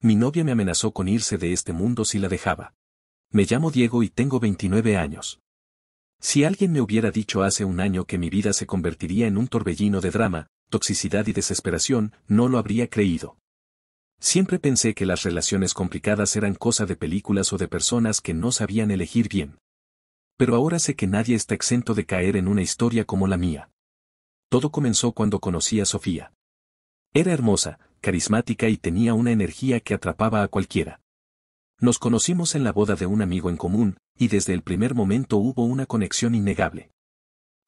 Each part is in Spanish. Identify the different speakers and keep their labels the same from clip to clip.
Speaker 1: Mi novia me amenazó con irse de este mundo si la dejaba. Me llamo Diego y tengo 29 años. Si alguien me hubiera dicho hace un año que mi vida se convertiría en un torbellino de drama, toxicidad y desesperación, no lo habría creído. Siempre pensé que las relaciones complicadas eran cosa de películas o de personas que no sabían elegir bien. Pero ahora sé que nadie está exento de caer en una historia como la mía. Todo comenzó cuando conocí a Sofía. Era hermosa, carismática y tenía una energía que atrapaba a cualquiera. Nos conocimos en la boda de un amigo en común, y desde el primer momento hubo una conexión innegable.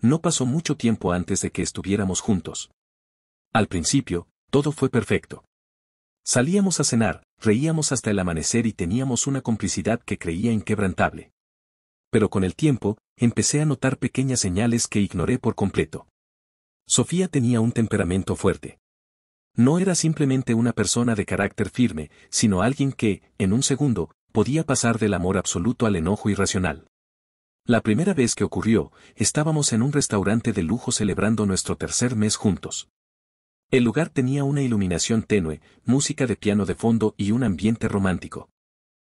Speaker 1: No pasó mucho tiempo antes de que estuviéramos juntos. Al principio, todo fue perfecto. Salíamos a cenar, reíamos hasta el amanecer y teníamos una complicidad que creía inquebrantable. Pero con el tiempo, empecé a notar pequeñas señales que ignoré por completo. Sofía tenía un temperamento fuerte. No era simplemente una persona de carácter firme, sino alguien que, en un segundo, podía pasar del amor absoluto al enojo irracional. La primera vez que ocurrió, estábamos en un restaurante de lujo celebrando nuestro tercer mes juntos. El lugar tenía una iluminación tenue, música de piano de fondo y un ambiente romántico.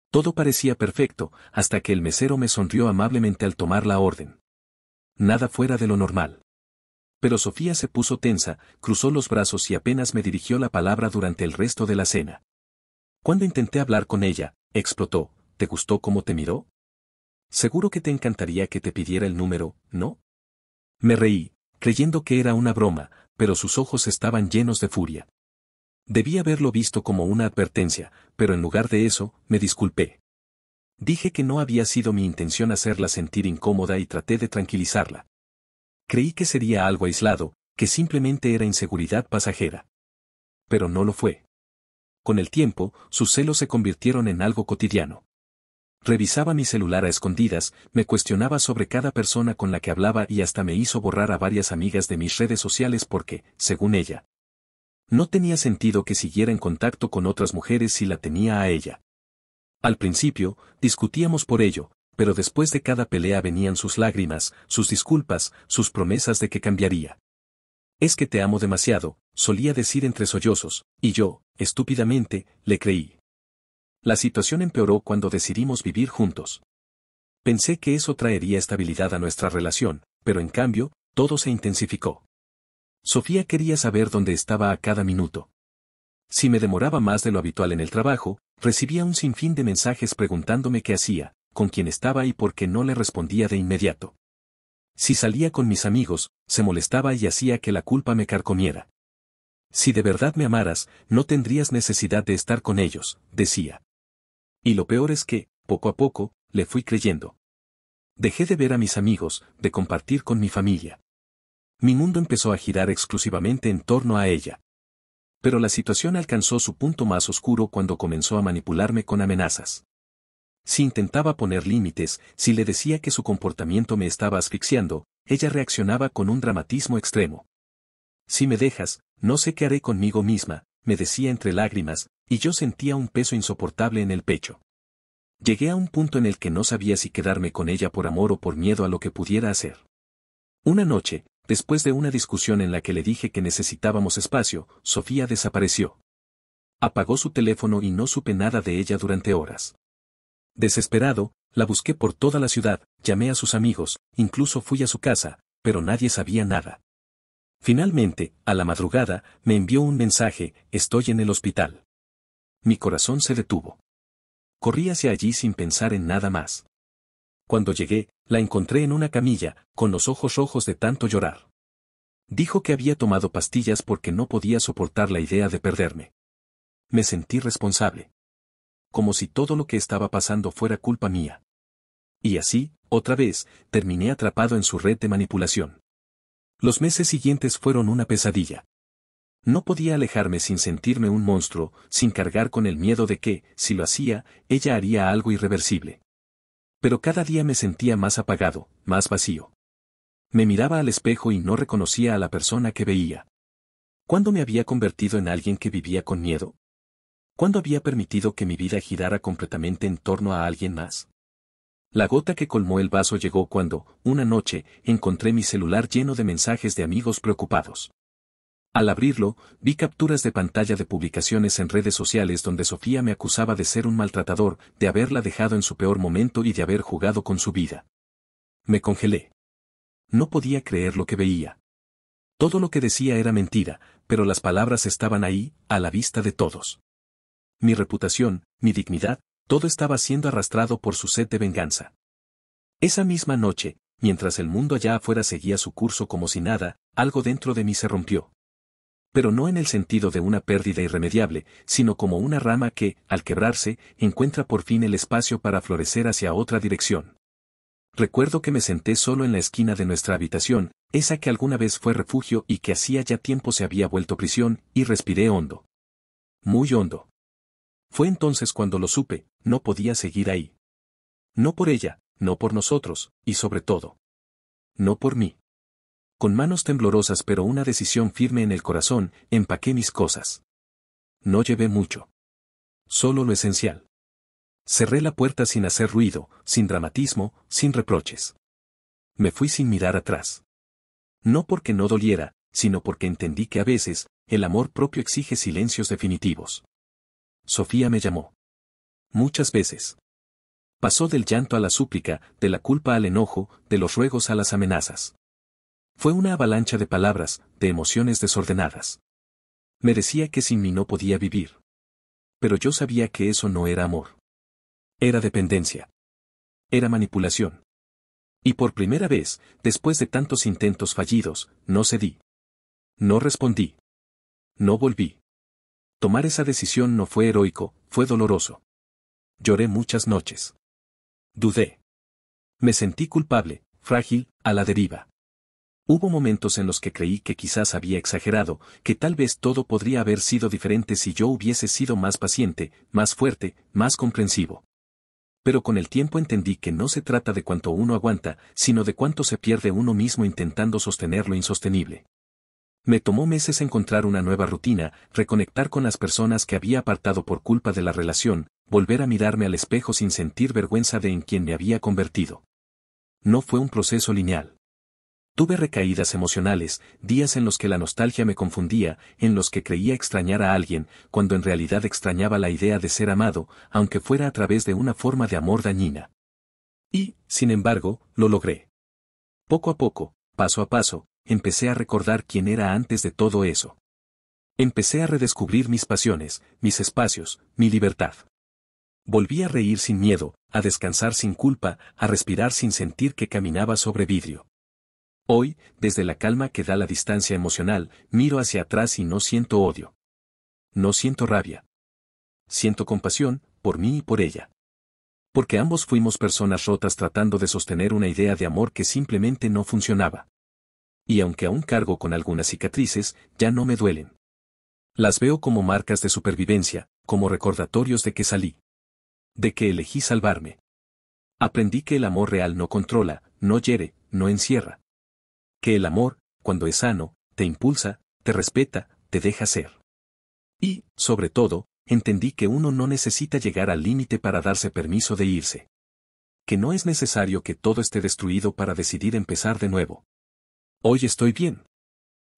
Speaker 1: Todo parecía perfecto, hasta que el mesero me sonrió amablemente al tomar la orden. Nada fuera de lo normal. Pero Sofía se puso tensa, cruzó los brazos y apenas me dirigió la palabra durante el resto de la cena. Cuando intenté hablar con ella, explotó: ¿te gustó cómo te miró? Seguro que te encantaría que te pidiera el número, ¿no? Me reí, creyendo que era una broma, pero sus ojos estaban llenos de furia. Debí haberlo visto como una advertencia, pero en lugar de eso, me disculpé. Dije que no había sido mi intención hacerla sentir incómoda y traté de tranquilizarla. Creí que sería algo aislado, que simplemente era inseguridad pasajera. Pero no lo fue. Con el tiempo, sus celos se convirtieron en algo cotidiano. Revisaba mi celular a escondidas, me cuestionaba sobre cada persona con la que hablaba y hasta me hizo borrar a varias amigas de mis redes sociales porque, según ella, no tenía sentido que siguiera en contacto con otras mujeres si la tenía a ella. Al principio, discutíamos por ello, pero después de cada pelea venían sus lágrimas, sus disculpas, sus promesas de que cambiaría. Es que te amo demasiado, solía decir entre sollozos, y yo, estúpidamente, le creí. La situación empeoró cuando decidimos vivir juntos. Pensé que eso traería estabilidad a nuestra relación, pero en cambio, todo se intensificó. Sofía quería saber dónde estaba a cada minuto. Si me demoraba más de lo habitual en el trabajo, recibía un sinfín de mensajes preguntándome qué hacía, con quién estaba y por qué no le respondía de inmediato. Si salía con mis amigos, se molestaba y hacía que la culpa me carcomiera. Si de verdad me amaras, no tendrías necesidad de estar con ellos, decía. Y lo peor es que, poco a poco, le fui creyendo. Dejé de ver a mis amigos, de compartir con mi familia. Mi mundo empezó a girar exclusivamente en torno a ella. Pero la situación alcanzó su punto más oscuro cuando comenzó a manipularme con amenazas. Si intentaba poner límites, si le decía que su comportamiento me estaba asfixiando, ella reaccionaba con un dramatismo extremo. Si me dejas, no sé qué haré conmigo misma, me decía entre lágrimas, y yo sentía un peso insoportable en el pecho. Llegué a un punto en el que no sabía si quedarme con ella por amor o por miedo a lo que pudiera hacer. Una noche, después de una discusión en la que le dije que necesitábamos espacio, Sofía desapareció. Apagó su teléfono y no supe nada de ella durante horas. Desesperado, la busqué por toda la ciudad, llamé a sus amigos, incluso fui a su casa, pero nadie sabía nada. Finalmente, a la madrugada, me envió un mensaje: estoy en el hospital. Mi corazón se detuvo. Corrí hacia allí sin pensar en nada más. Cuando llegué, la encontré en una camilla, con los ojos rojos de tanto llorar. Dijo que había tomado pastillas porque no podía soportar la idea de perderme. Me sentí responsable. Como si todo lo que estaba pasando fuera culpa mía. Y así, otra vez, terminé atrapado en su red de manipulación. Los meses siguientes fueron una pesadilla. No podía alejarme sin sentirme un monstruo, sin cargar con el miedo de que, si lo hacía, ella haría algo irreversible. Pero cada día me sentía más apagado, más vacío. Me miraba al espejo y no reconocía a la persona que veía. ¿Cuándo me había convertido en alguien que vivía con miedo? ¿Cuándo había permitido que mi vida girara completamente en torno a alguien más? La gota que colmó el vaso llegó cuando, una noche, encontré mi celular lleno de mensajes de amigos preocupados. Al abrirlo, vi capturas de pantalla de publicaciones en redes sociales donde Sofía me acusaba de ser un maltratador, de haberla dejado en su peor momento y de haber jugado con su vida. Me congelé. No podía creer lo que veía. Todo lo que decía era mentira, pero las palabras estaban ahí, a la vista de todos. Mi reputación, mi dignidad, todo estaba siendo arrastrado por su sed de venganza. Esa misma noche, mientras el mundo allá afuera seguía su curso como si nada, algo dentro de mí se rompió. Pero no en el sentido de una pérdida irremediable, sino como una rama que, al quebrarse, encuentra por fin el espacio para florecer hacia otra dirección. Recuerdo que me senté solo en la esquina de nuestra habitación, esa que alguna vez fue refugio y que hacía ya tiempo se había vuelto prisión, y respiré hondo. Muy hondo. Fue entonces cuando lo supe, no podía seguir ahí. No por ella, no por nosotros, y sobre todo, no por mí. Con manos temblorosas pero una decisión firme en el corazón, empaqué mis cosas. No llevé mucho. Solo lo esencial. Cerré la puerta sin hacer ruido, sin dramatismo, sin reproches. Me fui sin mirar atrás. No porque no doliera, sino porque entendí que a veces, el amor propio exige silencios definitivos. Sofía me llamó. Muchas veces. Pasó del llanto a la súplica, de la culpa al enojo, de los ruegos a las amenazas. Fue una avalancha de palabras, de emociones desordenadas. Me decía que sin mí no podía vivir. Pero yo sabía que eso no era amor. Era dependencia. Era manipulación. Y por primera vez, después de tantos intentos fallidos, no cedí. No respondí. No volví. Tomar esa decisión no fue heroico, fue doloroso. Lloré muchas noches. Dudé. Me sentí culpable, frágil, a la deriva. Hubo momentos en los que creí que quizás había exagerado, que tal vez todo podría haber sido diferente si yo hubiese sido más paciente, más fuerte, más comprensivo. Pero con el tiempo entendí que no se trata de cuánto uno aguanta, sino de cuánto se pierde uno mismo intentando sostener lo insostenible. Me tomó meses encontrar una nueva rutina, reconectar con las personas que había apartado por culpa de la relación, volver a mirarme al espejo sin sentir vergüenza de en quien me había convertido. No fue un proceso lineal. Tuve recaídas emocionales, días en los que la nostalgia me confundía, en los que creía extrañar a alguien, cuando en realidad extrañaba la idea de ser amado, aunque fuera a través de una forma de amor dañina. Y, sin embargo, lo logré. Poco a poco, paso a paso, empecé a recordar quién era antes de todo eso. Empecé a redescubrir mis pasiones, mis espacios, mi libertad. Volví a reír sin miedo, a descansar sin culpa, a respirar sin sentir que caminaba sobre vidrio. Hoy, desde la calma que da la distancia emocional, miro hacia atrás y no siento odio. No siento rabia. Siento compasión, por mí y por ella. Porque ambos fuimos personas rotas tratando de sostener una idea de amor que simplemente no funcionaba. Y aunque aún cargo con algunas cicatrices, ya no me duelen. Las veo como marcas de supervivencia, como recordatorios de que salí. De que elegí salvarme. Aprendí que el amor real no controla, no hiere, no encierra. Que el amor, cuando es sano, te impulsa, te respeta, te deja ser. Y, sobre todo, entendí que uno no necesita llegar al límite para darse permiso de irse. Que no es necesario que todo esté destruido para decidir empezar de nuevo. Hoy estoy bien.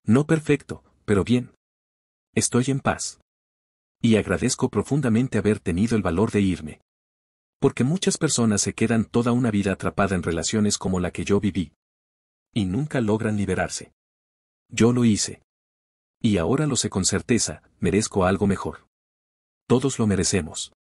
Speaker 1: No perfecto, pero bien. Estoy en paz. Y agradezco profundamente haber tenido el valor de irme. Porque muchas personas se quedan toda una vida atrapada en relaciones como la que yo viví. Y nunca logran liberarse. Yo lo hice. Y ahora lo sé con certeza, merezco algo mejor. Todos lo merecemos.